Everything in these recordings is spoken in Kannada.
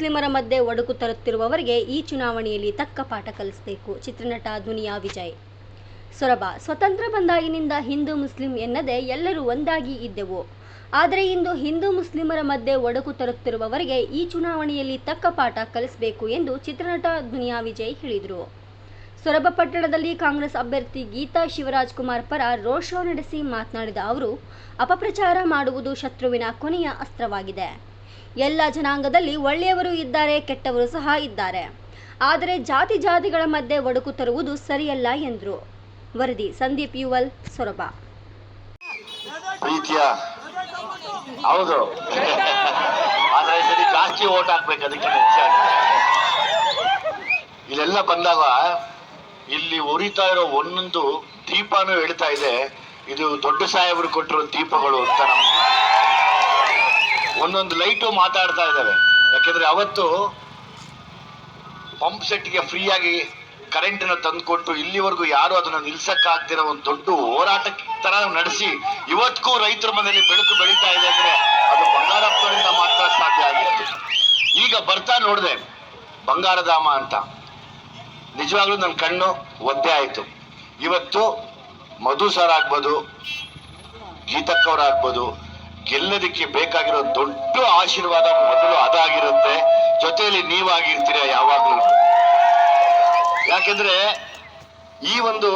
ಮುಸ್ಲಿಮರ ಮಧ್ಯೆ ಒಡಕು ತರುತ್ತಿರುವವರಿಗೆ ಈ ಚುನಾವಣೆಯಲ್ಲಿ ತಕ್ಕ ಪಾಠ ಕಲಿಸಬೇಕು. ಚಿತ್ರನಟ ದುನಿಯಾ ವಿಜಯ್. ಸೊರಬ. ಸ್ವತಂತ್ರ ಬಂದಾಗಿನಿಂದ ಹಿಂದೂ ಮುಸ್ಲಿಂ ಎನ್ನದೇ ಎಲ್ಲರೂ ಒಂದಾಗಿ ಇದ್ದೆವು. ಆದರೆ ಇಂದು ಹಿಂದೂ ಮುಸ್ಲಿಮರ ಮಧ್ಯೆ ಒಡಕು ತರುತ್ತಿರುವವರಿಗೆ ಈ ಚುನಾವಣೆಯಲ್ಲಿ ತಕ್ಕ ಪಾಠ ಕಲಿಸಬೇಕು ಎಂದು ಚಿತ್ರನಟ ದುನಿಯಾ ವಿಜಯ್ ಹೇಳಿದರು. ಸೊರಬ ಪಟ್ಟಣದಲ್ಲಿ ಕಾಂಗ್ರೆಸ್ ಅಭ್ಯರ್ಥಿ ಗೀತಾ ಶಿವರಾಜ್ ಕುಮಾರ್ ಪರ ರೋಡ್ ಶೋ ನಡೆಸಿ ಮಾತನಾಡಿದ ಅವರು, ಅಪಪ್ರಚಾರ ಮಾಡುವುದು ಶತ್ರುವಿನ ಕೊನೆಯ ಅಸ್ತ್ರವಾಗಿದೆ. ಎಲ್ಲ ಜನಾಂಗದಲ್ಲಿ ಒಳ್ಳೆಯವರು ಇದ್ದಾರೆ, ಕೆಟ್ಟವರು ಸಹ ಇದ್ದಾರೆ. ಆದರೆ ಜಾತಿಗಳ ಮಧ್ಯೆ ಒಡಕು ತರುವುದು ಸರಿಯಲ್ಲ ಎಂದರು. ವರದಿ ಸಂದೀಪ್ ಯುವಲ್, ಸೊರಬ. ಪ್ರೀತಿಯ ಹೌದು, ಆದ್ರೆ ಸರಿ ಜಾಸ್ತಿ ಓಟ್ ಹಾಕ್ಬೇಕು. ಅದಕ್ಕೆ ಇಲ್ಲೆಲ್ಲ ಬಂದಾಗ ಇಲ್ಲಿ ಉರಿತಾ ಇರೋ ಒಂದೊಂದು ದೀಪನೂ ಹೇಳ್ತಾ ಇದೆ, ಇದು ದೊಡ್ಡ ಸಾಹೇಬರು ಕೊಟ್ಟಿರೋ ದೀಪಗಳು ಅಂತ. ಒಂದೊಂದು ಲೈಟು ಮಾತಾಡ್ತಾ ಇದ್ದಾವೆ. ಯಾಕೆಂದ್ರೆ ಅವತ್ತು ಪಂಪ್ ಸೆಟ್ಗೆ ಫ್ರೀಯಾಗಿ ಕರೆಂಟನ್ನು ತಂದುಕೊಟ್ಟು ಇಲ್ಲಿವರೆಗೂ ಯಾರು ಅದನ್ನ ನಿಲ್ಸಕ್ಕಾಗ್ದಿರೋ ಒಂದು ದೊಡ್ಡ ಹೋರಾಟ ತರ ನಡೆಸಿ ಇವತ್ತಿಗೂ ರೈತರ ಮನೆಯಲ್ಲಿ ಬೆಳಕು ಬೆಳೀತಾ ಇದೆ ಅಂದ್ರೆ ಅದು ಬಂಗಾರಪ್ಪನಿಂದ ಮಾತ್ರ ಸಾಧ್ಯ ಆಗಿತ್ತು. ಈಗ ಬರ್ತಾ ನೋಡಿದೆ ಬಂಗಾರಧಾಮ ಅಂತ, ನಿಜವಾಗ್ಲೂ ನನ್ನ ಕಣ್ಣು ಒದ್ದೆ ಆಯ್ತು. ಇವತ್ತು ಮಧು ಸರ್ ಆಗ್ಬೋದು, ಗೀತಕ್ಕವ್ರಾಗ್ಬೋದು, ಗೆಲ್ಲೋದಕ್ಕೆ ಬೇಕಾಗಿರೋ ದೊಡ್ಡ ಆಶೀರ್ವಾದ ಮೊದಲು ಅದಾಗಿರುತ್ತೆ. ಜೊತೆಯಲ್ಲಿ ನೀವಾಗಿರ್ತೀರ ಯಾವಾಗ್ಲೂ. ಯಾಕೆಂದ್ರೆ ಈ ಒಂದು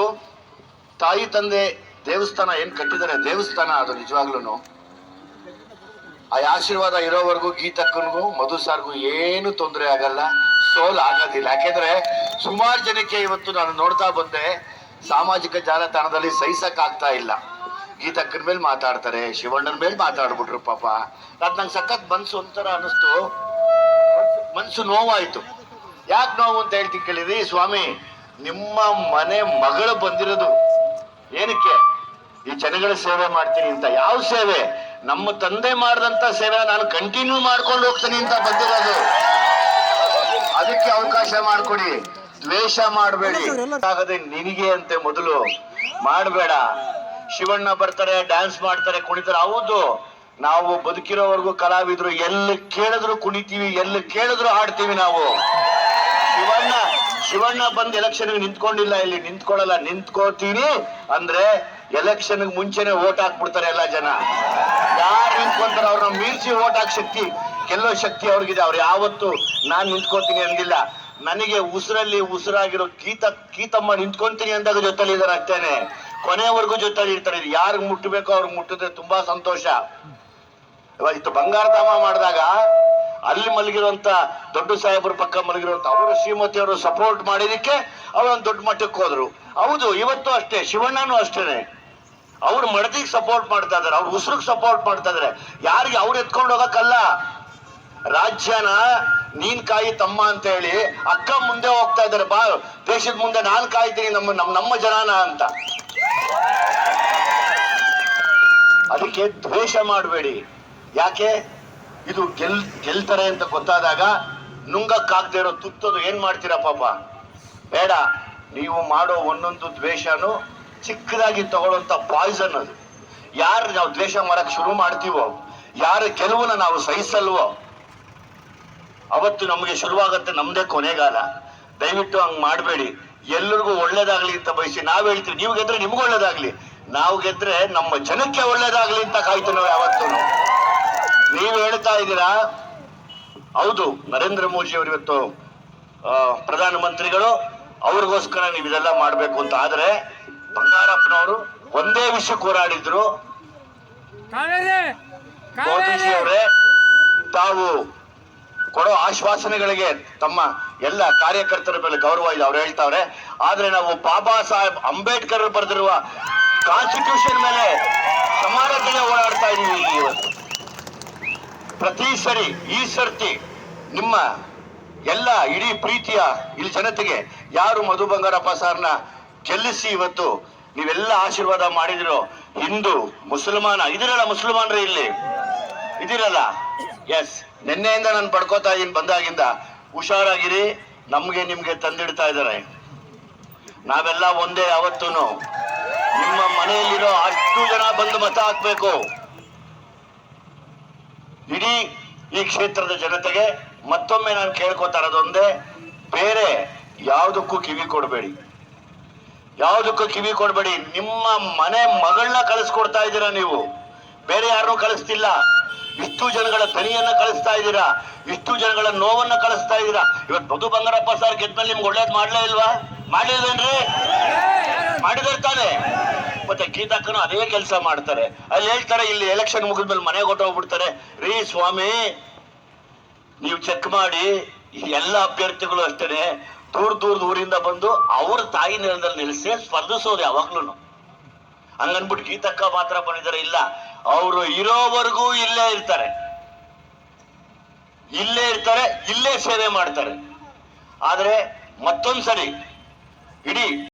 ತಾಯಿ ತಂದೆ ದೇವಸ್ಥಾನ ಏನ್ ಕಟ್ಟಿದ್ದಾರೆ, ದೇವಸ್ಥಾನ ಅದು ನಿಜವಾಗ್ಲೂ ಆ ಆಶೀರ್ವಾದ ಇರೋವರೆಗೂ ಗೀತಕ್ಕನಿಗೂ ಮಧು ಸಾರ್ಗೂ ಏನು ತೊಂದರೆ ಆಗಲ್ಲ, ಸೋಲ್ ಆಗೋದಿಲ್ಲ. ಯಾಕೆಂದ್ರೆ ಸುಮಾರು ಜನಕ್ಕೆ ಇವತ್ತು ನಾನು ನೋಡ್ತಾ ಬಂದೆ, ಸಾಮಾಜಿಕ ಜಾಲತಾಣದಲ್ಲಿ ಸಹಿಸಕ್ ಆಗ್ತಾ ಇಲ್ಲ. ಗೀತಕ್ಕನ ಮೇಲೆ ಮಾತಾಡ್ತಾರೆ, ಶಿವಣ್ಣನ ಮೇಲೆ ಮಾತಾಡ್ಬಿಟ್ರು. ಪಾಪ ಅದ್ ನಂಗೆ ಸಖತ್ ಮನ್ಸು ಒಂಥರ ಅನಿಸ್ತು, ಮನ್ಸು ನೋವಾಯ್ತು. ಯಾಕೆ ನೋವು ಅಂತ ಹೇಳ್ತೀನಿ ಕೇಳಿದ್ರಿ, ಸ್ವಾಮಿ ನಿಮ್ಮ ಮನೆ ಮಗಳು ಬಂದಿರೋದು ಏನಕ್ಕೆ? ಈ ಜನಗಳ ಸೇವೆ ಮಾಡ್ತೀನಿ ಅಂತ. ಯಾವ ಸೇವೆ? ನಮ್ಮ ತಂದೆ ಮಾಡಿದಂತ ಸೇವೆ ನಾನು ಕಂಟಿನ್ಯೂ ಮಾಡ್ಕೊಂಡು ಹೋಗ್ತೀನಿ ಅಂತ ಬಂದಿರೋದು. ಅದಕ್ಕೆ ಅವಕಾಶ ಮಾಡ್ಕೊಡಿ, ದ್ವೇಷ ಮಾಡಬೇಡಿ. ಆಗದೆ ನಿನಗೆ ಅಂತೆ ಮೊದಲು ಮಾಡಬೇಡ. ಶಿವಣ್ಣ ಬರ್ತಾರೆ, ಡ್ಯಾನ್ಸ್ ಮಾಡ್ತಾರೆ, ಕುಣಿತಾರೆ. ಹೌದು, ನಾವು ಬದುಕಿರೋವರೆಗೂ ಕಲಾವಿದ್ರು ಎಲ್ಲಿ ಕೇಳಿದ್ರು ಕುಣಿತೀವಿ, ಎಲ್ಲಿ ಕೇಳಿದ್ರು ಹಾಡ್ತೀವಿ ನಾವು. ಶಿವಣ್ಣ ಬಂದ್ ಎಲೆಕ್ಷನ್ ನಿಂತ್ಕೊಂಡಿಲ್ಲ, ಇಲ್ಲಿ ನಿಂತ್ಕೊಳ್ಳಲ್ಲ. ನಿಂತ್ಕೋತೀನಿ ಅಂದ್ರೆ ಎಲೆಕ್ಷನ್ ಮುಂಚೆನೆ ಓಟ್ ಹಾಕ್ಬಿಡ್ತಾರೆ ಎಲ್ಲ ಜನ. ಯಾರು ನಿಂತ್ಕೊಂತಾರೆ ಅವ್ರನ್ನ ಮೀರ್ಸಿ ಓಟ್ ಹಾಕ್ ಶಕ್ತಿ, ಗೆಲ್ಲೋ ಶಕ್ತಿ ಅವ್ರಿಗಿದೆ. ಅವ್ರು ಯಾವತ್ತು ನಾನ್ ನಿಂತ್ಕೋತೀನಿ ಅಂದಿಲ್ಲ. ನನಗೆ ಉಸಿರಲ್ಲಿ ಉಸಿರಾಗಿರೋ ಗೀತಮ್ಮ ನಿಂತ್ಕೊಂತೀನಿ ಅಂದಾಗ ಜೊತೆಲಿ ಇದಾರೆ ಅಷ್ಟೇನೆ, ಕೊನೆವರೆಗೂ ಜೊತೆಲಿ ಇರ್ತಾರೆ. ಯಾರಿಗ್ ಮುಟ್ಟಬೇಕೋ ಅವ್ರಿಗೆ ಮುಟ್ಟಿದ್ರೆ ತುಂಬಾ ಸಂತೋಷ. ಇವತ್ತು ಬಂಗಾರಧಾಮ ಮಾಡಿದಾಗ ಅಲ್ಲಿ ಮಲಗಿರುವಂತ ದೊಡ್ಡ ಸಾಹೇಬರ ಪಕ್ಕ ಮಲಗಿರುವಂತ ಅವರು ಶ್ರೀಮತಿ ಅವರು ಸಪೋರ್ಟ್ ಮಾಡಿದಕ್ಕೆ ಅವರೊಂದು ದೊಡ್ಡ ಮಟ್ಟಕ್ಕೆ ಹೋದ್ರು. ಹೌದು, ಇವತ್ತು ಅಷ್ಟೇ, ಶಿವಣ್ಣನೂ ಅಷ್ಟೇನೆ. ಅವ್ರು ಮಡದಿಗೆ ಸಪೋರ್ಟ್ ಮಾಡ್ತಾ ಇದಾರೆ, ಅವ್ರ ಉಸಿರಿಗೆ ಸಪೋರ್ಟ್ ಮಾಡ್ತಾ ಇದಾರೆ. ಯಾರಿಗೆ ಅವ್ರು ಎತ್ಕೊಂಡು ಹೋಗಕ್ಕಲ್ಲ. ರಾಜ್ಯನ ನೀನ್ ಕಾಯಿ ತಮ್ಮ ಅಂತ ಹೇಳಿ ಅಕ್ಕ ಮುಂದೆ ಹೋಗ್ತಾ ಇದಾರೆ. ಬಾ ದೇಶದ ಮುಂದೆ ನಾನ್ ಕಾಯ್ತೀನಿ ನಮ್ಮ ಜನಾನ ಅಂತ. ಅದಕ್ಕೆ ದ್ವೇಷ ಮಾಡಬೇಡಿ. ಯಾಕೆ? ಇದು ಗೆಲ್ತಾರೆ ಅಂತ ಗೊತ್ತಾದಾಗ ನುಂಗಕ್ಕಾಗದೆ ಇರೋ ತುತ್ತದು ಏನ್ ಮಾಡ್ತೀರಾ ಪಾಪ? ಬೇಡ. ನೀವು ಮಾಡೋ ಒಂದೊಂದು ದ್ವೇಷನು ಚಿಕ್ಕದಾಗಿ ತಗೊಳ್ಳೋಂತ ಪಾಯ್ಸನ್ ಅದು. ಯಾರು ನಾವು ದ್ವೇಷ ಮಾಡಕ್ ಶುರು ಮಾಡ್ತೀವೋ, ಯಾರ ಗೆಲುವನ್ನ ನಾವು ಸಹಿಸಲ್ವೋ, ಅವತ್ತು ನಮಗೆ ಶುರುವಾಗತ್ತೆ ನಮ್ದೇ ಕೊನೆಗಾಲ. ದಯವಿಟ್ಟು ಹಂಗ್ ಮಾಡಬೇಡಿ. ಎಲ್ಲರಿಗೂ ಒಳ್ಳೇದಾಗ್ಲಿ ಅಂತ ಬಯಸಿ ನಾವ್ ಹೇಳ್ತೀವಿ. ನೀವು ಗೆದ್ರೆ ನಿಮ್ಗೂ ಒಳ್ಳೇದಾಗ್ಲಿ, ನಾವು ಗೆದ್ರೆ ನಮ್ಮ ಜನಕ್ಕೆ ಒಳ್ಳೇದಾಗ್ಲಿ ಅಂತ ಕಾಯ್ತೀವಿ ನಾವು ಯಾವತ್ತೂ. ನೀವು ಹೇಳ್ತಾ ಇದ್ದೀರಾ, ಹೌದು, ನರೇಂದ್ರ ಮೋದಿ ಅವರು ಇವತ್ತು ಪ್ರಧಾನಮಂತ್ರಿಗಳು, ಅವ್ರಿಗೋಸ್ಕರ ನೀವು ಇದೆಲ್ಲ ಮಾಡ್ಬೇಕು ಅಂತ. ಆದ್ರೆ ಬಂಗಾರಪ್ಪನವರು ಒಂದೇ ವಿಷಯಕ್ಕೆ ಹೋರಾಡಿದ್ರು. ಮೋದಿಜಿ ಅವರೇ, ತಾವು ಕೊಡೋ ಆಶ್ವಾಸನೆಗಳಿಗೆ ತಮ್ಮ ಎಲ್ಲ ಕಾರ್ಯಕರ್ತರ ಮೇಲೆ ಗೌರವ ಇದೆ, ಅವ್ರು ಹೇಳ್ತಾವ್ರೆ. ಆದ್ರೆ ನಾವು ಬಾಬಾ ಸಾಹೇಬ್ ಅಂಬೇಡ್ಕರ್ ಬರೆದಿರುವ ಕಾನ್ಸ್ಟಿಟ್ಯೂಷನ್ ಮೇಲೆ ಸಮಾನತೆಗೆ ಹೋರಾಡ್ತಾ ಇದೀವಿ ಇವತ್ತು. ಪ್ರತಿ ಸರಿ ಈ ಸರ್ತಿ ನಿಮ್ಮ ಎಲ್ಲ ಇಡೀ ಪ್ರೀತಿಯ ಇಲ್ಲಿ ಜನತೆಗೆ ಯಾರು ಮಧು ಬಂಗಾರಪ್ಪ ಸಾರ್ನ ಗೆಲ್ಲಿಸಿ ಇವತ್ತು ನೀವೆಲ್ಲ ಆಶೀರ್ವಾದ ಮಾಡಿದಿರೋ, ಹಿಂದೂ ಮುಸಲ್ಮಾನ ಇದಿರಲ್ಲ, ಮುಸಲ್ಮಾನ್ರೆ ಇಲ್ಲಿ ಇದಿರಲ್ಲ. ಎಸ್, ನಿನ್ನೆಯಿಂದ ನಾನು ಪಡ್ಕೋತಾ ಇದೀನಿ ಬಂದಾಗಿಂದ. ಹುಷಾರಾಗಿರಿ, ನಮ್ಗೆ ನಿಮ್ಗೆ ತಂದಿಡ್ತಾ ಇದ್ದಾರೆ. ನಾವೆಲ್ಲ ಒಂದೇ. ಯಾವತ್ತೂನು ನಿಮ್ಮ ಮನೆಯಲ್ಲಿರೋ ಅಷ್ಟು ಜನ ಬಂದು ಮತ ಹಾಕ್ಬೇಕು. ಇಡೀ ಈ ಕ್ಷೇತ್ರದ ಜನತೆಗೆ ಮತ್ತೊಮ್ಮೆ ನಾನು ಕೇಳ್ಕೊತಾ ಇರೋದೊಂದೇ, ಬೇರೆ ಯಾವುದಕ್ಕೂ ಕಿವಿ ಕೊಡಬೇಡಿ, ಯಾವುದಕ್ಕೂ ಕಿವಿ ಕೊಡಬೇಡಿ. ನಿಮ್ಮ ಮನೆ ಮಗಳನ್ನ ಕಳಿಸ್ಕೊಡ್ತಾ ಇದ್ದೀರಾ ನೀವು, ಬೇರೆ ಯಾರನ್ನೂ ಕಳಿಸ್ತಿಲ್ಲ. ಇಷ್ಟು ಜನಗಳ ದನಿಯನ್ನ ಕಳಿಸ್ತಾ ಇದ್ದೀರಾ, ಇಷ್ಟು ಜನಗಳ ನೋವನ್ನ ಕಳಿಸ್ತಾ ಇದ್ದೀರಾ. ಇವತ್ತು ಮಧು ಬಂಗಾರಪ್ಪ ಸರ್ ಗೆದ್ಮೇಲೆ ನಿಮ್ಗೆ ಒಳ್ಳೇದು ಮಾಡ್ಲೇ ಇಲ್ವಾ? ಮಾಡಿದೇನ್ರಿ? ಮಾಡಿದಿರ್ತಾನೆ. ಮತ್ತೆ ಗೀತಕ್ಕನು ಅದೇ ಕೆಲಸ ಮಾಡ್ತಾರೆ. ಅಲ್ಲಿ ಹೇಳ್ತಾರೆ, ಇಲ್ಲಿ ಎಲೆಕ್ಷನ್ ಮುಗಿದ್ಮೇಲೆ ಮನೆಗೆ ಹೊಟ್ಟೋಗ್ಬಿಡ್ತಾರೆ. ರೀ ಸ್ವಾಮಿ, ನೀವು ಚೆಕ್ ಮಾಡಿ, ಎಲ್ಲ ಅಭ್ಯರ್ಥಿಗಳು ಅಷ್ಟೇನೆ ದೂರ ಊರಿಂದ ಬಂದು ಅವ್ರ ತಾಯಿ ನೆಲದಲ್ಲಿ ನಿಲ್ಲಿಸಿ ಸ್ಪರ್ಧಿಸೋದು ಯಾವಾಗ್ಲೂ. ಹಂಗನ್ಬಿಟ್ಟು ಗೀತಕ್ಕ ಮಾತ್ರ ಬಂದಿದ್ದಾರೆ ಇಲ್ಲ, ಅವರು ಇರೋವರೆಗೂ ಇಲ್ಲೇ ಇರ್ತಾರೆ, ಇಲ್ಲೇ ಸೇವೆ ಮಾಡ್ತಾರೆ. ಆದ್ರೆ ಮತ್ತೊಂದ್ಸರಿ ಇಡೀ